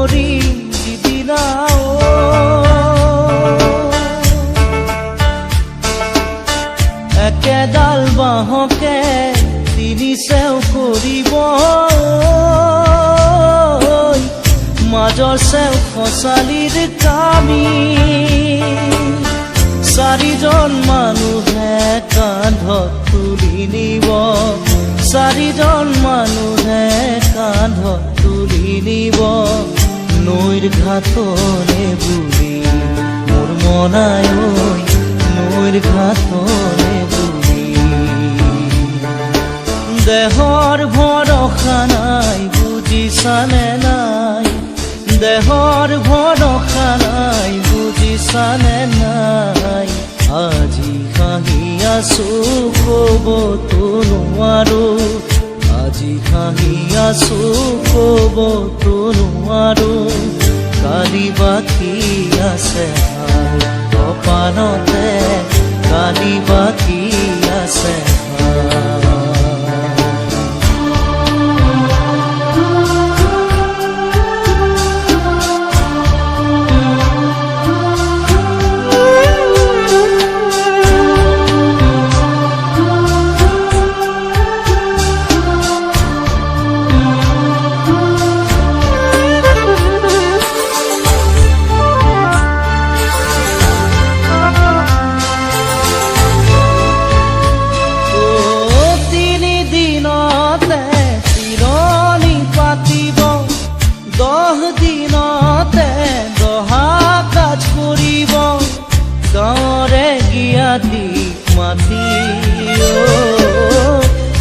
কৰি দিদিনা একেডাল বাঁহকে তিনি চেও কৰিব মাজৰ চেও খচালিৰ কামি চাৰিজন মানুহে কান্ধত তুলি নিব চাৰিজন মানুহে কান্ধত তুলি নিব নৈৰ ঘাটলে বুলি মোৰ মনাই নৈৰ ঘাটলে বুলি দেহৰ ভৰসা নাই বুজিছানে নাই দেহৰ ভৰসা নাই বুজিছানে নাই আজি হাঁহি আছো ক'বতো নোৱাৰো আজি হাঁহি আছো ক'বতো নোৱাৰো কালি বাকী আছে কপালতে কালি বাকী আছে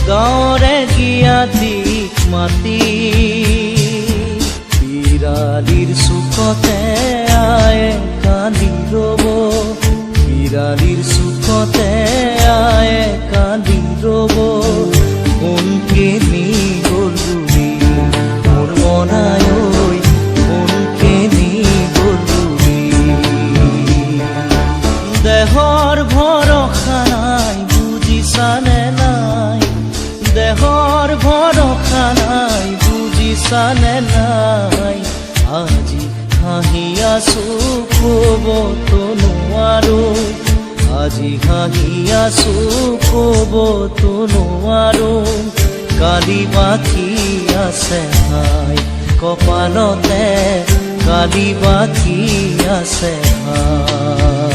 গাঁৱৰে গিয়াতিক মাতি বিৰালিৰ চুকতে আয়ে কান্দি ৰ'ব বিৰালিৰ চুকতে আয়ে কান্দি ৰ'ব কোনকে নি গ'ল বুলি মোৰ মনাই কোনকে নি গ'ল বুলি দেহৰ ভৰসা নাই বুজিছানে নাই দেহৰ ভৰসা নাই বুজিছানে নাই আজি হাঁহি আছো ক'বতো নোৱাৰো আজি হাঁহি আছো ক'বতো নোৱাৰো কালি বাকী আছে হাই কপালতে কালি বাকী আছে হাই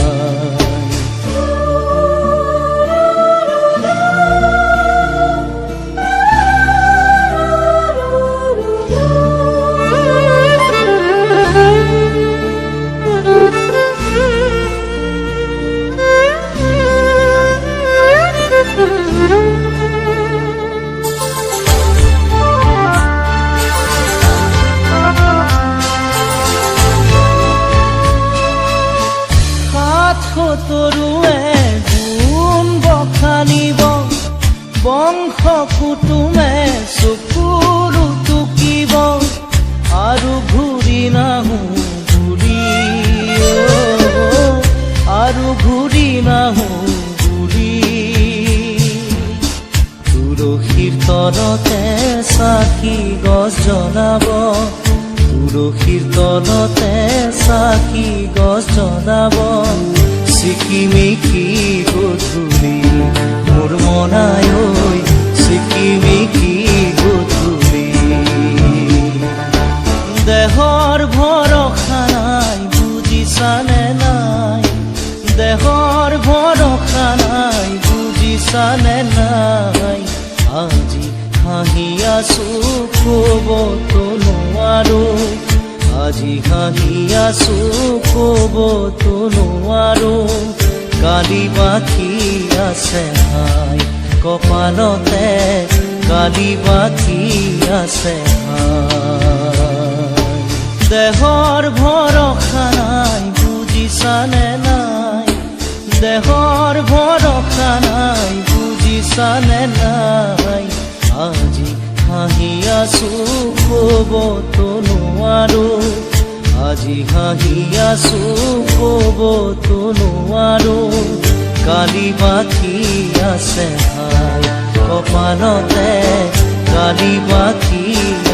তৰুৱে গুণ বখানিব বংশ কুটুমে চকুৰু টুকিব আৰু ঘূৰি নাহো বুলি আৰু ঘূৰি নাহো বুলি তুলসীৰ তলতে চাকি গছ জ্বলাব তুলসীৰ তলতে চাকি গছ জ্বলাব চিকিমিকি গধূলি মোৰ মনাই চিকিমিকি গধূলি দেহৰ ভৰসা নাই বুজিছানে নাই দেহৰ ভৰসা নাই বুজিছানে নাই আজি হাঁহি আছো ক'বতো নোৱাৰো আজি হাঁহি আছো ক'বতো নোৱাৰো কালি বাকী আছে হাই কপালতে কালি বাকী আছে হাই দেহৰ ভৰসা নাই বুজিছানে নাই দেহৰ ভৰসা নাই বুজিছানে নাই আজি হাঁহি আছো ক'বতো নোৱাৰো আজি হাঁহি আছো ক'বতো নোৱাৰো কালি বাকী আছে হাই কপালতে কালি বাকী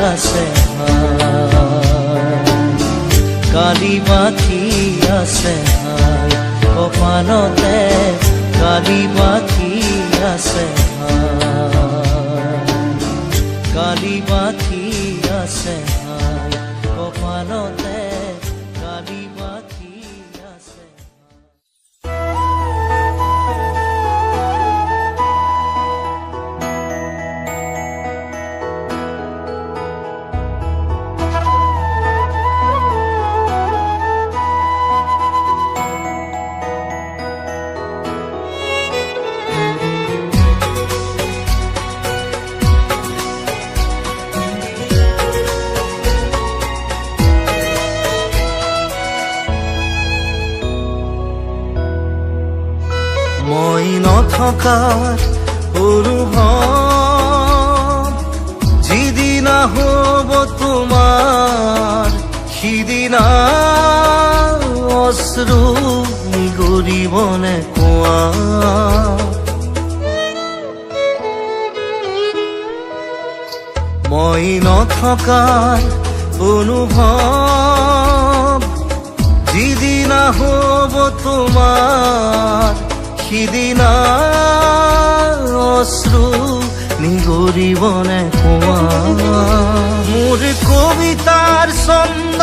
আছে হাই কালি পাখি আছে হাই কপালতে কালি পাখি আছে হাই কালি পাখি আছে হাই কপালতে কালি পাখি আছে মই নথকাৰ অনুভৱ যিদিনা হ'ব তোমাৰ সিদিনা অশ্ৰু গৰিবনে কোৱা মই নথকাৰ অনুভৱ যিদিনা হ'ব তোমাৰ সিদিনা অশ্ৰু নিগৰিবনে কোৱা মোৰ কবিতাৰ ছন্দ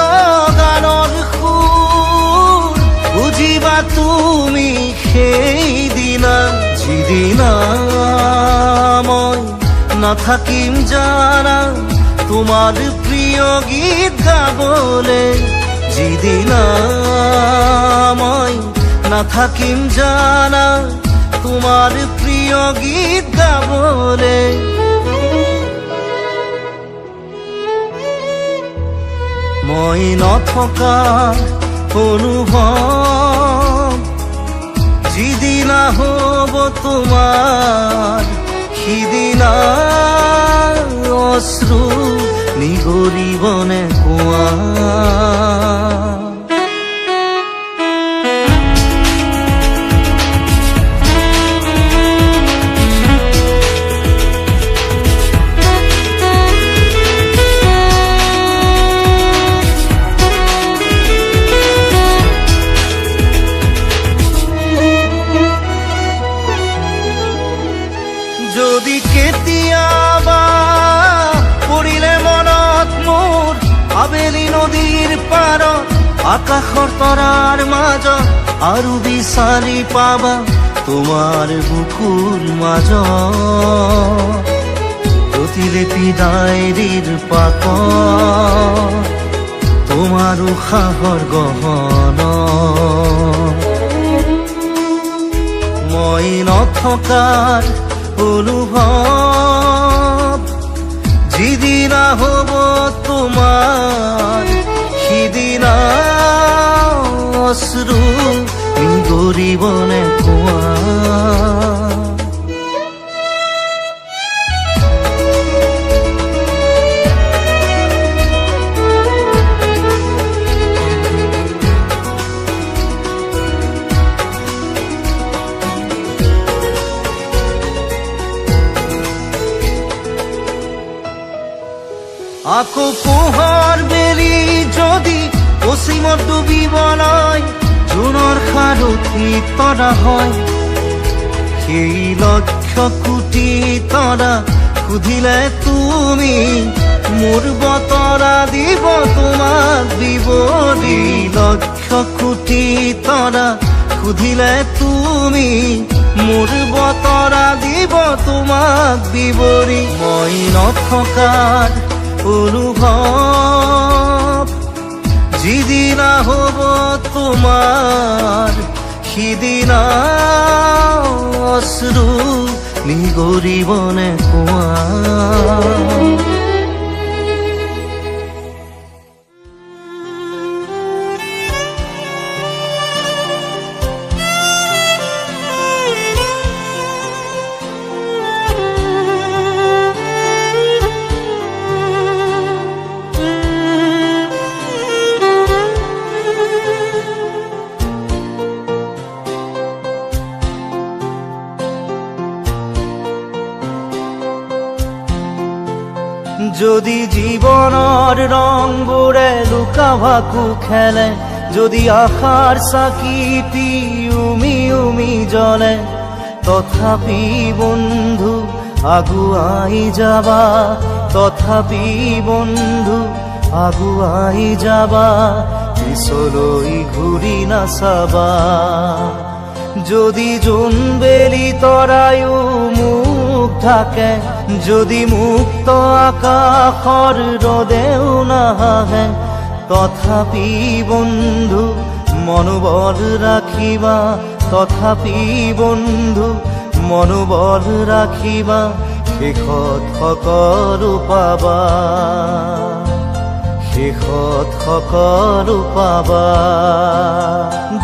গানৰ সুৰ বুজিবা তুমি সেইদিনা যিদিনা মই নাথাকিম জানা তোমাৰ প্ৰিয় গীত গাবলে যিদিনা মই নাথাকিম জানা তোমাৰ প্ৰিয় গীত গাবলে মই নথকা অনুভৱ যিদিনা হ'ব তোমাৰ সিদিনা অশ্ৰু নিগৰিবনে কোৱা যদি কেতিয়াবা পৰিলে মনত মোৰ আবেলি নদীৰ পাৰত আকাশৰ তৰাৰ মাজত আৰু বিচাৰি পাবা তোমাৰ বুকুৰ মাজত প্ৰতিলিপি ডায়েৰীৰ পাতত তোমাৰ উশাহৰ গহনা মই নথকাৰ অনুভৱ যিদিনা হ'ব তোমাৰ সিদিনা অশ্ৰু নিগৰিবনে কোৱা আকৌ পোহৰ বেলি যদি পশ্চিমত ডুবিবলৈ জোনৰ সাৰথি তৰা হয় সেই লক্ষ কোটি তৰা সুধিলে তুমি মোৰ বতৰা দিব তোমাক বিৱৰি লক্ষ কোটি তৰা সুধিলে তুমি মোৰ বতৰা দিব তোমাক বিৱৰি মই নথকাৰ অনুভৱ যিদিনা হ'ব তোমাৰ সিদিনা অশ্ৰু নিগৰিবনে কোৱা জীৱনৰ ৰংবোৰে লুকা ভাকু খেলে, যদি আশাৰ চাকিটি উমি উমি জ্বলে, তথাপি বন্ধু আগুৱাই যাবা, তথাপি বন্ধু আগুৱাই যাবা, পিছলৈ ঘূৰি নাচাবা। যদি জোনবেলি তৰায়ো মুখ ঢাকে, যদি মুক্ত আকাশৰ ৰদেও নাহে, তথাপি বন্ধু মনোবল ৰাখিবা, তথাপি বন্ধু মনোবল ৰাখিবা, শেষত সকলো পাবা, শেষত সকলো পাবা।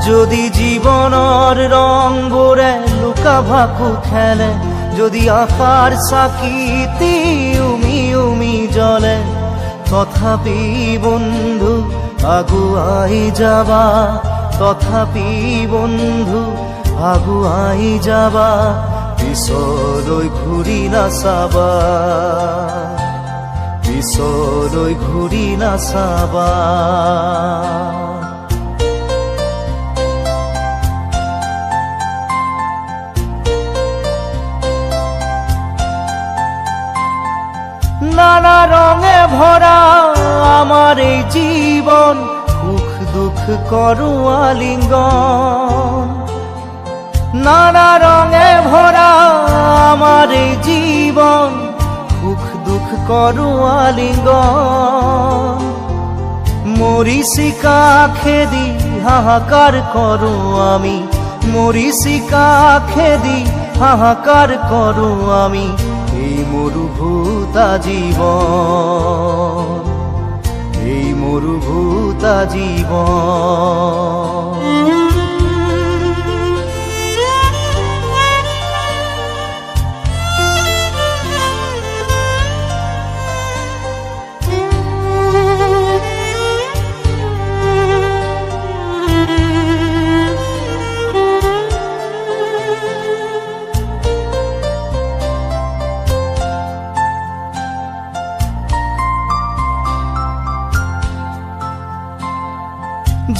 যদি জীৱনৰ ৰংবোৰে লুকা ভাকু খেলে, যদি আশাৰ চাকিটি উমি উমি জ্বলে, তথাপি বন্ধু আগুৱাই যাবা, তথাপি বন্ধু আগুৱাই যাবা, পিছলৈ ঘূৰি নাচাবা, পিছলৈ ঘূৰি নাচাবা। নানা রঙে ভরা আমার এই জীবন, সুখ দুঃখ করো আলিঙ্গন। নানা রঙে ভরা আমার এই জীবন, সুখ দুঃখ করো আলিঙ্গন। মরিচিকা খেদি হাহাকার করো আমি, মরিচিকা খেদি হাহাকার করো আমি, এই মরুভূতা জীবন, এই মরুভূতা জীবন।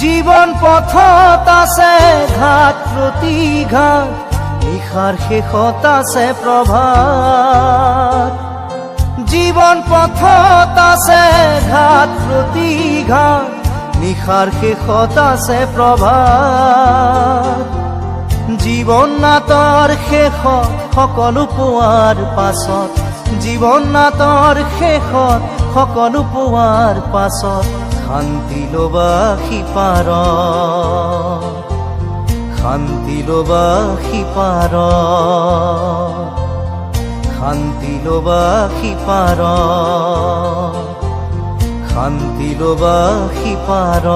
জীবন পথত আছে ঘাট প্ৰতিঘাট, নিশাৰ শেষত আছে প্ৰভাত। জীবন পথত আছে ঘাট প্ৰতিঘাট, নিশাৰ শেষত আছে প্ৰভাত। জীৱন নাটৰ শেষত সকলো পোৱাৰ পাছত, জীৱন নাটৰ শেষত সকলো পোৱাৰ পাছত, শান্তি লবা সিপাৰ, শান্তি লবা সিপাৰ, শান্তি লবা সিপাৰ, শান্তি লবা সিপাৰ।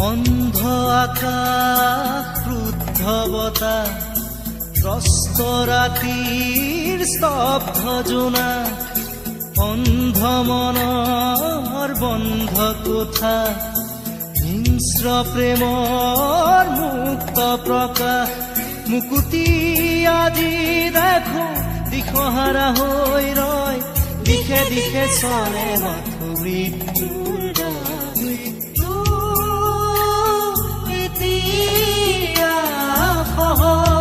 অন্ধ আকাশ, ক্ৰুদ্ধ বতাহ, ত্ৰস্ত ৰাতিৰ স্তব্ধ জোনা, অন্ধ মনৰ বন্ধ কোঠা, হিংস্ৰ প্ৰেমৰ মুক্ত প্ৰকাশ। মুকুতি আজি দেখো দিশহাৰা হৈ ৰয়, দিশে দিশে চলে মাথো মৃত্যুৰ মৃত্যু এতিয়া সহজ,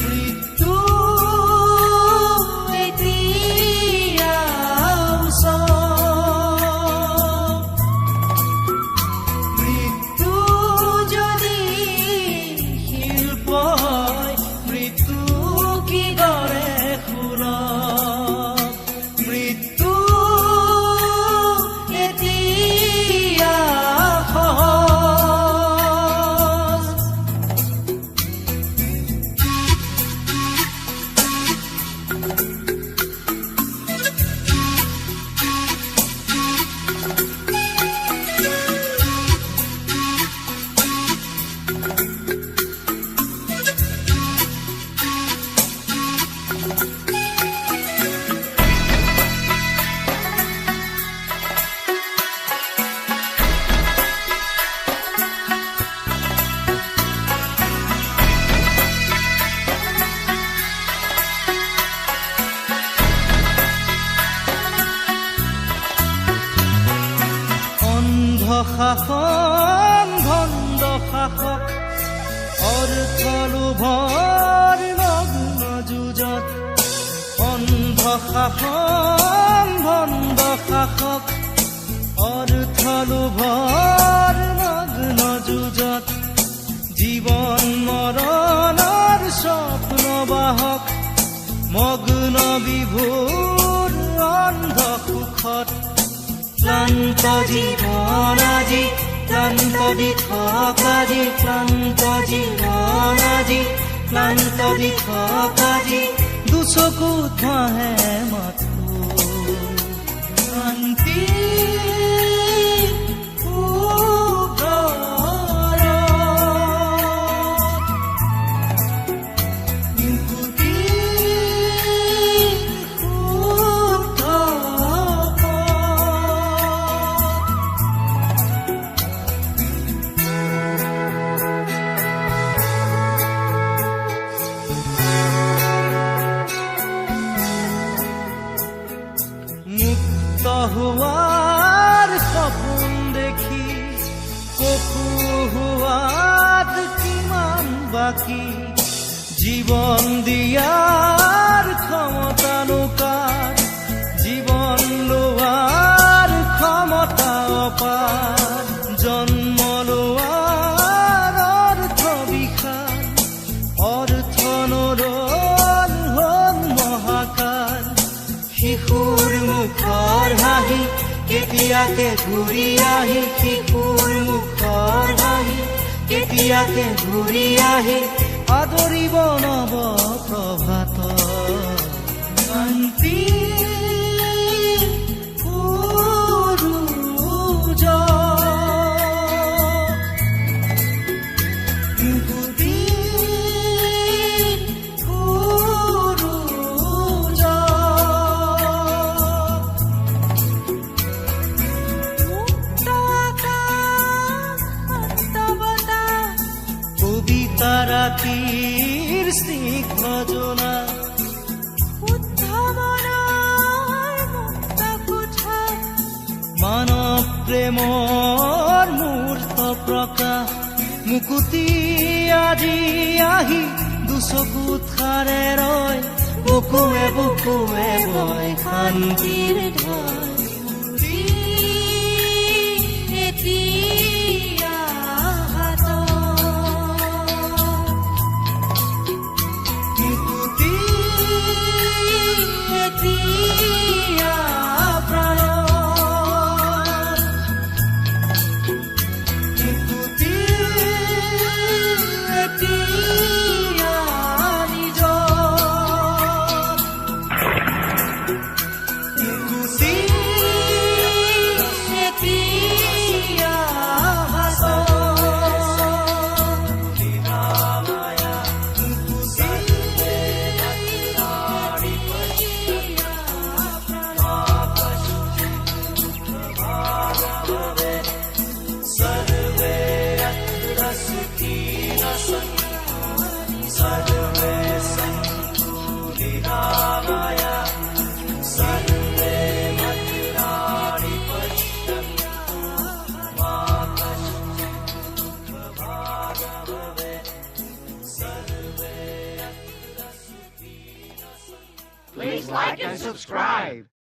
মৃত্যু এতিয়া ওচৰ। মৃত্যু যদি শিল্প হয়, মৃত্যু কি দৰে সুলভ, মৃত্যু এতিয়া সহজ। শাসন ভণ্ড শাসক অৰ্থ লোভৰ নগ্ন যুঁজত অন্ধ শাসন ভণ্ড শাসক অৰ্থ লোভৰ নগ্ন যুঁজত জীৱন মৰণৰ স্বপ্ন বাহক মগ্ন বিভোৰ অন্ধ সুখত ক্লান্ত জীৱন আজি ক্লান্ত দিঠক আজি ক্লান্ত জীৱন আজি ক্লান্ত দিঠক আজি দুচকুত ভাহে মাথো শান্তি হোৱাৰ সপোন দেখি কপু হোৱাত কিমান বাকী জীৱন দিয়াৰ ক্ষমতা নোকাৰ জীৱন লোৱাৰ ক্ষমতা অপাৰ জন্ম লোৱাৰ অৰ্থ বিশাল অৰ্থ নৰল হ'ল মহাকাল শিশুৰ মুখৰ হাঁহি কেতিয়াকে ঘূৰি আহি শিশুৰ মুখৰ হাঁহি কেতিয়াকে ঘূৰি আহি আদৰিব নৱ প্ৰভাত শান্তি ৰাতিৰ স্নিগ্ধ জোনা শুদ্ধ মনৰ মুক্ত কোঠা মানৱ প্ৰেমৰ মূৰ্ত প্ৰকাশ মুকুতি আজি আহি দুচকুত খাৰে ৰয় বুকুৱে বুকুৱে বয় শান্তিৰ ঢল Please like and subscribe.